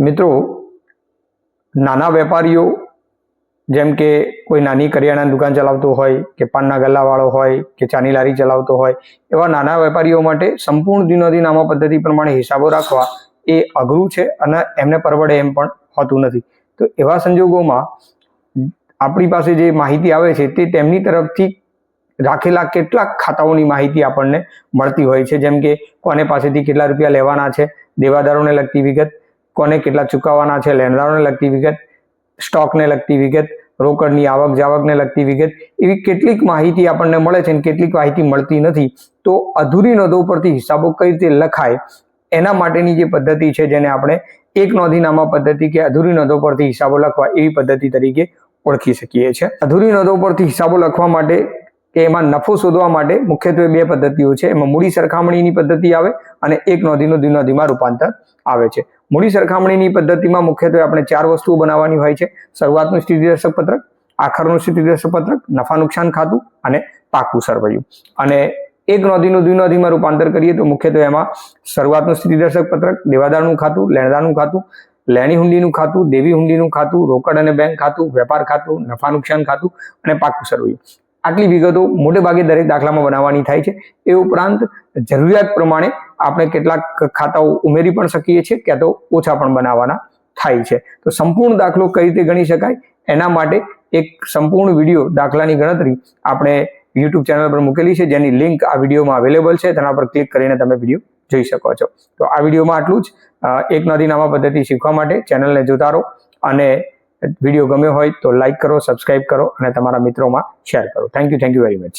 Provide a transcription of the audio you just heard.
મિત્રો, નાના વેપારીઓ જેમ કે કોઈ નાની કરિયાણાની દુકાન ચલાવતો હોય કે પાનના ગલ્લાવાળો હોય કે ચાની લારી ચલાવતો હોય, એવા નાના વેપારીઓ માટે સંપૂર્ણ દિનોદી નામા પદ્ધતિ પ્રમાણે હિસાબો રાખવા એ અઘરું છે અને એમને પરવડે એમ પણ હોતું નથી. તો એવા સંજોગોમાં આપણી પાસે જે માહિતી આવે છે તે તેમની તરફથી રાખેલા કેટલાક ખાતાઓની માહિતી આપણને મળતી હોય છે. જેમ કે કોને પાસેથી કેટલા રૂપિયા લેવાના છે, દેવાદારોને લગતી વિગત, કોને કેટલા ચૂકવવાના છે, લેણદારોને લગતી વિગત, સ્ટોકને લગતી વિગત, રોકડની આવક જાવકને લગતી વિગત, એવી કેટલીક માહિતી આપણને મળે છે અને કેટલીક માહિતી મળતી નથી. તો અધૂરી નોંધો પરથી હિસાબો કઈ રીતે લખાય એના માટેની જે પદ્ધતિ છે, જેને આપણે એક નોંધીનામા પદ્ધતિ કે અધૂરી નોંધો પરથી હિસાબો લખવા એવી પદ્ધતિ તરીકે ઓળખી શકીએ છીએ. અધૂરી નોંધો પરથી હિસાબો લખવા માટે કે એમાં નફો શોધવા માટે મુખ્યત્વે બે પદ્ધતિઓ છે. એમાં મૂડી સરખામણીની પદ્ધતિ આવે અને એક નોંધીનું દ્વિનોંધીમાં રૂપાંતર આવે છે. મૂડી સરખામણીની પદ્ધતિમાં મુખ્યત્વે આપણે 4 વસ્તુઓ બનાવવાની હોય છે: શરૂઆતનું સ્થિતિદર્શક પત્રક, આખરનું સ્થિતિદર્શક પત્રક, નફા નુકસાન ખાતું અને પાકું સરવૈયું. અને એક નોંધીનું દ્વિનોંધીમાં રૂપાંતર કરીએ તો મુખ્યત્વે એમાં શરૂઆતનું સ્થિતિદર્શક પત્રક, દેવાદારનું ખાતું, લેણદારનું ખાતું, લેણી હુંડીનું ખાતું, દેવી હુંડીનું ખાતું, રોકડ અને બેંક ખાતું, વેપાર ખાતું, નફા નુકસાન ખાતું અને પાકું સરવૈયું. આટલી વિગતો મોટે ભાગે દરેક દાખલામાં બનાવવાની થાય છે. એ ઉપરાંત જરૂરિયાત પ્રમાણે આપણે કેટલાક ખાતાઓ ઉમેરી પણ શકીએ છીએ, ક્યાં તો ઓછા પણ બનાવવાના થાય છે. તો સંપૂર્ણ દાખલો કઈ રીતે ગણી શકાય એના માટે એક સંપૂર્ણ વિડીયો દાખલાની ગણતરી આપણે YouTube ચેનલ પર મૂકેલી છે, જેની લિંક આ વિડીયોમાં અવેલેબલ છે. તેના પર ક્લિક કરીને તમે વિડીયો જોઈ શકો છો. તો આ વિડીયોમાં આટલું જ. એક નોંધીનામા પદ્ધતિ શીખવા માટે ચેનલને જોતા રહો અને વિડીયો ગમ્યો હોય તો લાઈક કરો, સબસ્ક્રાઇબ કરો અને તમારા મિત્રોમાં શેર કરો. Thank you very much.